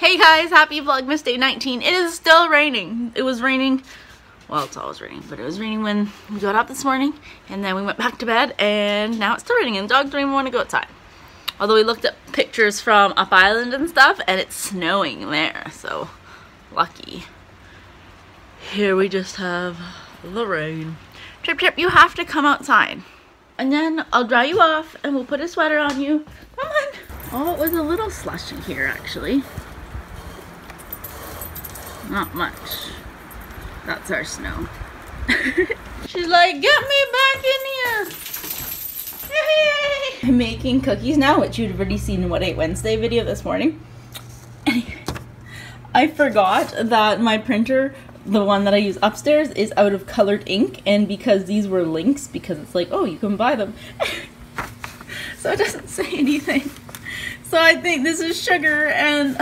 Hey guys, happy Vlogmas day 19. It is still raining. It was raining, well, it's always raining, but it was raining when we got up this morning, and then we went back to bed, and now it's still raining, and the dogs don't even want to go outside. Although we looked at pictures from Up Island and stuff, and it's snowing there, so lucky. Here we just have the rain. Trip Trip, you have to come outside. And then I'll dry you off, and we'll put a sweater on you. Come on. Oh, it was a little slushy here, actually. Not much. That's our snow. She's like, get me back in here. Yay! I'm making cookies now, which you'd already seen in What Ate Wednesday video this morning. Anyway, I forgot that my printer, the one that I use upstairs, is out of colored ink, and because these were links, because it's like, oh, you can buy them. So it doesn't say anything. So I think this is sugar, and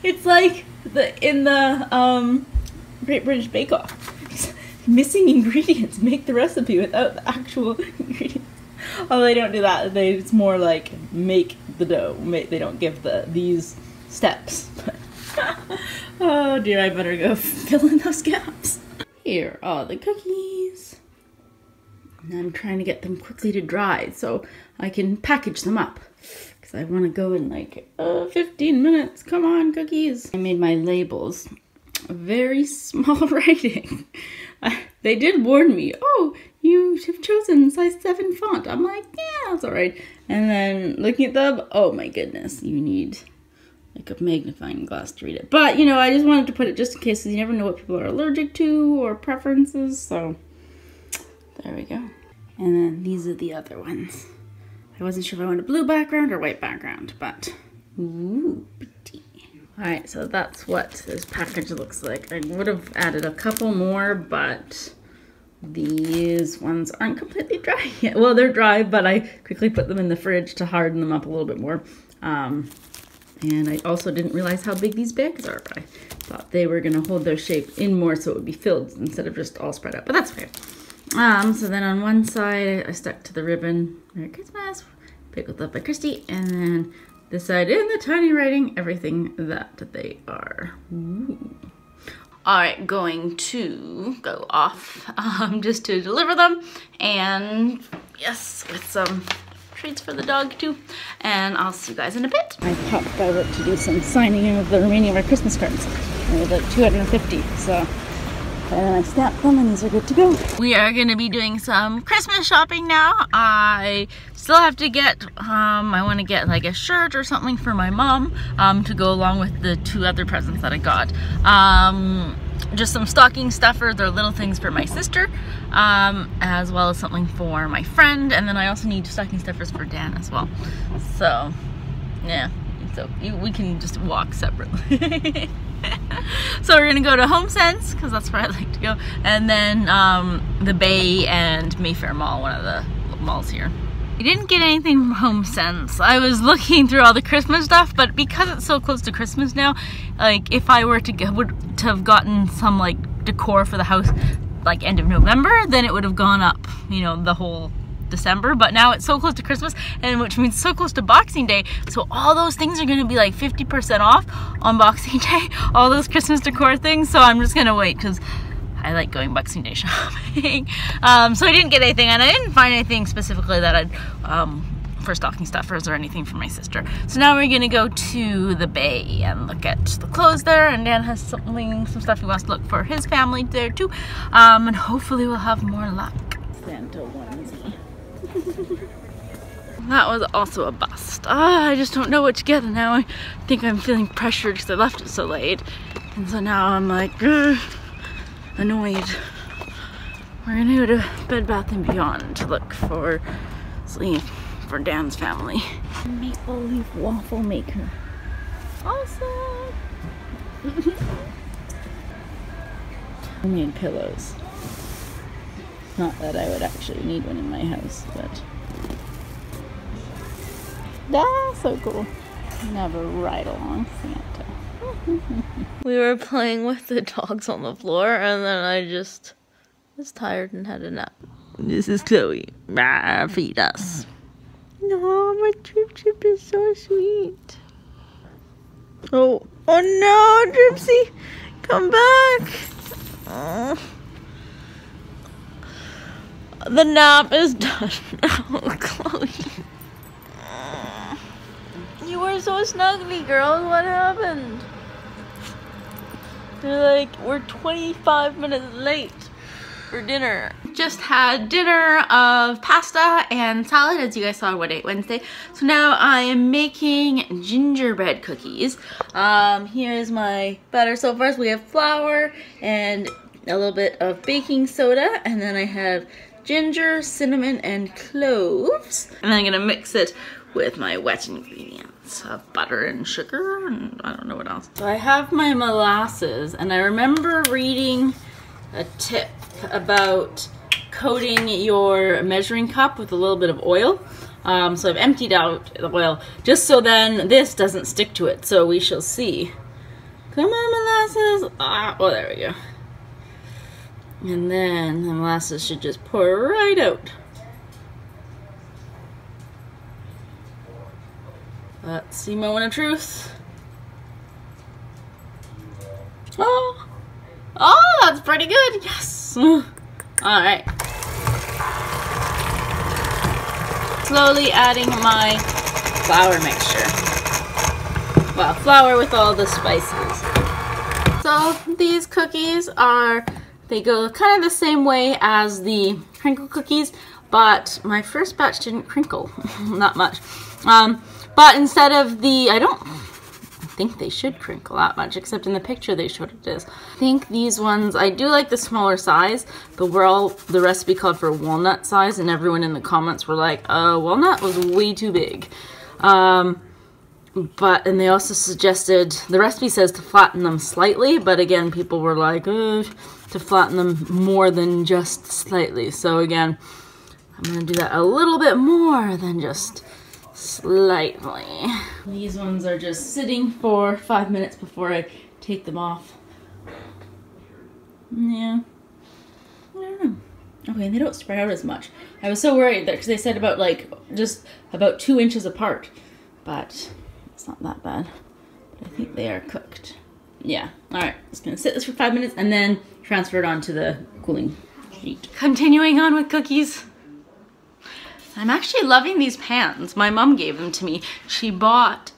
it's like in the Great British Bake Off. Missing ingredients make the recipe without the actual ingredients. Oh, they don't do that. It's more like make the dough. They don't give these steps. Oh dear, I better go fill in those gaps. Here are the cookies. And I'm trying to get them quickly to dry so I can package them up. Because I want to go in like 15 minutes. Come on, cookies. I made my labels. Very small writing. They did warn me, oh, you have chosen size 7 font. I'm like, yeah, that's all right. And then looking at them, oh my goodness, you need like a magnifying glass to read it. But, you know, I just wanted to put it just in case, because you never know what people are allergic to or preferences. So there we go. And then these are the other ones. I wasn't sure if I wanted a blue background or white background, but ooh, pretty. All right, so that's what this package looks like. I would have added a couple more, but these ones aren't completely dry yet. Well, they're dry, but I quickly put them in the fridge to harden them up a little bit more. And I also didn't realize how big these bags are, but I thought they were gonna hold their shape in more so it would be filled instead of just all spread out, but that's fair. So then on one side, I stuck to the ribbon, Merry Christmas, pickled up by Christy, and then this side in the tiny writing, everything that they are. Ooh. All right, going to go off just to deliver them, and yes, with some treats for the dog too, and I'll see you guys in a bit. I popped out to do some signing of the remaining of our Christmas cards. There was like 250, so and I stamped them, and these are good to go. We are gonna be doing some Christmas shopping now. I still have to get, I wanna get like a shirt or something for my mom to go along with the 2 other presents that I got. Just some stocking stuffers or little things for my sister, as well as something for my friend, and then I also need stocking stuffers for Dan as well. So, yeah, so we can just walk separately. So we're gonna go to HomeSense, because that's where I like to go, and then the Bay and Mayfair Mall, one of the malls here. I didn't get anything from HomeSense. I was looking through all the Christmas stuff, but because it's so close to Christmas now, like if I were to would have gotten some like decor for the house like end of November, then it would have gone up, you know, the whole December. But now it's so close to Christmas, and which means so close to Boxing Day, so all those things are going to be like 50% off on Boxing Day, all those Christmas decor things. So I'm just gonna wait, because I like going Boxing Day shopping. So I didn't get anything, and I didn't find anything specifically that I'd for stocking stuffers or anything for my sister. So now we're gonna go to the Bay and look at the clothes there, and Dan has some stuff he wants to look for his family there too, and hopefully we'll have more luck. Santa onesie. That was also a bust. I just don't know what to get, and now I think I'm feeling pressured because I left it so late, and so now I'm like annoyed. We're gonna go to Bed Bath & Beyond to look for sleep for Dan's family. Maple leaf waffle maker. Awesome! I made pillows. Not that I would actually need one in my house, but that's so cool. Never ride along Santa. We were playing with the dogs on the floor, and then I just was tired and had a nap. This is Chloe. Feed us. No, my Trip Trip is so sweet. Oh, oh no, Dripsy, come back. Oh. The nap is done. Oh, Chloe. You were so snuggly, girls. What happened? They're like, we're 25 minutes late for dinner. Just had dinner of pasta and salad, as you guys saw What Ate Wednesday. So now I am making gingerbread cookies. Here's my batter. So first we have flour and a little bit of baking soda, and then I have ginger, cinnamon, and cloves. And then I'm gonna mix it with my wet ingredients of butter and sugar, and I don't know what else. So I have my molasses, and I remember reading a tip about coating your measuring cup with a little bit of oil. So I've emptied out the oil just so then this doesn't stick to it. So we shall see. Come on, molasses. Ah, oh, there we go. And then the molasses should just pour right out. Let's see, moment of truth. Oh, that's pretty good. Yes. All right. Slowly adding my flour mixture. Well, flour with all the spices. So these cookies they go kind of the same way as the crinkle cookies, but my first batch didn't crinkle. Not much. But instead of I don't think they should crinkle that much, except in the picture they showed it is. I think these ones, I do like the smaller size, but the recipe called for walnut size, and everyone in the comments were like, walnut was way too big. And they also suggested, the recipe says to flatten them slightly, but again, people were like, to flatten them more than just slightly. So again, I'm gonna do that a little bit more than just slightly. These ones are just sitting for 5 minutes before I take them off. Yeah. I don't know. Okay, and they don't spread out as much. I was so worried that because they said about just about 2 inches apart, but it's not that bad. But I think they are cooked. Yeah. All right. Just gonna sit this for 5 minutes and then transfer it onto the cooling sheet. Continuing on with cookies. I'm actually loving these pans. My mom gave them to me. She bought,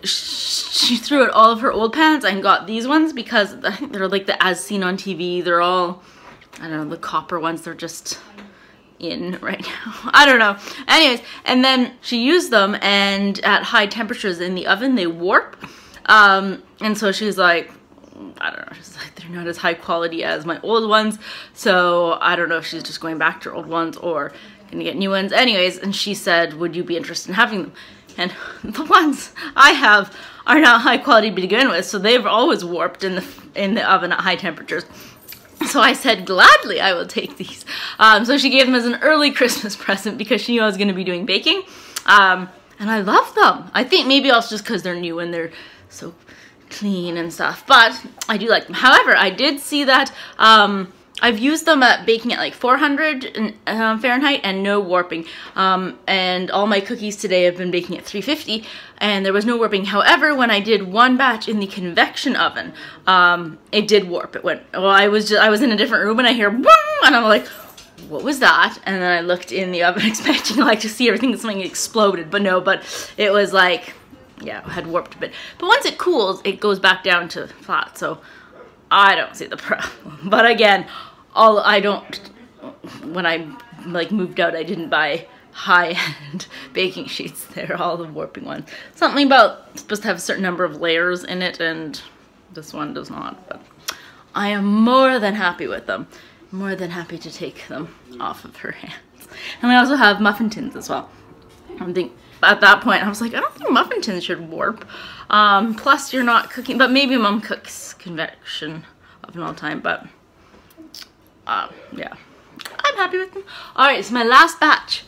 she threw out all of her old pans and got these ones because I think they're like the as seen on TV. They're all, I don't know, the copper ones. They're just in right now. I don't know. Anyways, and then she used them, and at high temperatures in the oven, they warp. And so she's like, I don't know, she's like, they're not as high quality as my old ones. So I don't know if she's just going back to her old ones or gonna get new ones. Anyways, and she said, would you be interested in having them? And the ones I have are not high quality to begin with, so they've always warped in the oven at high temperatures. So I said, gladly, I will take these. So she gave them as an early Christmas present because she knew I was going to be doing baking. And I love them. I think maybe also just because they're new and they're so clean and stuff. But I do like them. However, I did see that I've used them at baking at like 400 Fahrenheit and no warping. And all my cookies today have been baking at 350 and there was no warping. However, when I did one batch in the convection oven, it did warp. It went, well, I was in a different room and I hear boom, and I'm like, what was that? And then I looked in the oven expecting to see everything, something exploded, but no, but it was like, yeah, it had warped a bit. But once it cools, it goes back down to flat, so I don't see the problem. But again, when I moved out, I didn't buy high-end baking sheets. They're all the warping ones. Something about supposed to have a certain number of layers in it, and this one does not. But I am more than happy with them. More than happy to take them off of her hands. And we also have muffin tins as well. I think at that point I was like, I don't think muffin tins should warp. Plus you're not cooking, but maybe Mom cooks convection oven all the time, but yeah, I'm happy with them. All right, it's my last batch.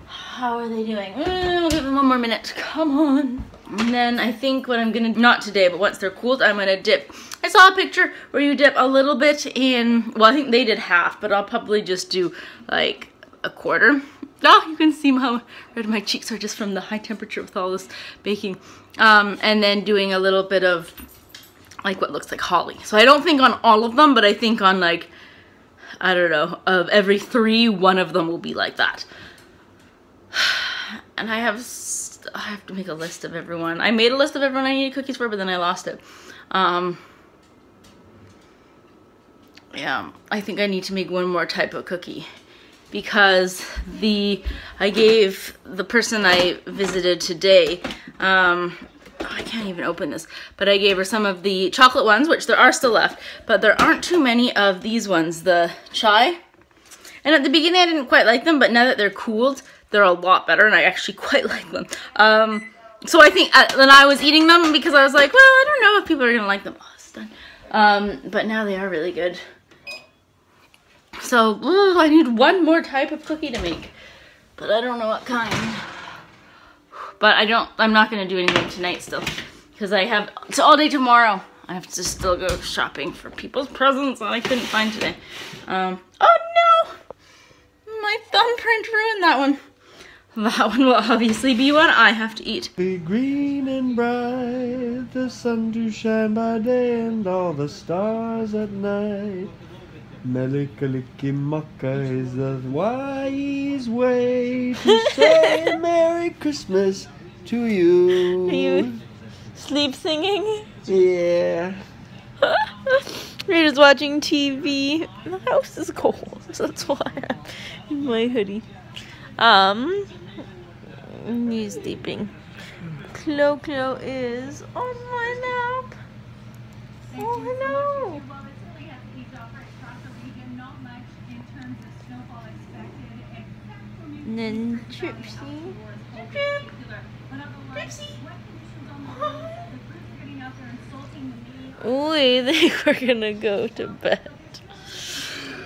How are they doing? We'll give them one more minute. Come on. And then I think what I'm gonna, not today, but once they're cooled, I'm gonna dip. I saw a picture where you dip a little bit in, well, I think they did half, but I'll probably just do like a quarter Oh, you can see how red my cheeks are just from the high temperature with all this baking. And then doing a little bit of like what looks like holly. So I don't think on all of them, but I think on like, I don't know, of every 3, 1 of them will be like that. And I have to make a list of everyone. I made a list of everyone I needed cookies for, but then I lost it. Yeah, I think I need to make one more type of cookie because I gave the person I visited today, I can't even open this, but I gave her some of the chocolate ones, which there are still left, but there aren't too many of these ones, the chai. And at the beginning I didn't quite like them, but now that they're cooled, they're a lot better and I actually quite like them. So I think then I was eating them because I was like, well, I don't know if people are gonna like them. Oh, it's done. But now they are really good. So I need one more type of cookie to make, but I don't know what kind. But I'm not gonna do anything tonight still because it's all day tomorrow. I have to still go shopping for people's presents that I couldn't find today. Oh no! My thumbprint ruined that one. That one will obviously be one I have to eat. Be green and bright, the sun to shine by day and all the stars at night. Melikalikimaka is the wise way to say Merry Christmas to you. Are you sleep singing? Yeah. We're just watching TV. The house is cold, so that's why I'm in my hoodie. He's sleeping. Clo is on my lap. Oh no. And then Tripsy. Tripsy. We think we're gonna go to bed.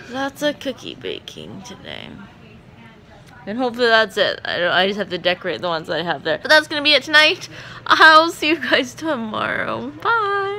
Lots of cookie baking today. And hopefully that's it. I just have to decorate the ones that I have there. But that's gonna be it tonight. I'll see you guys tomorrow. Bye.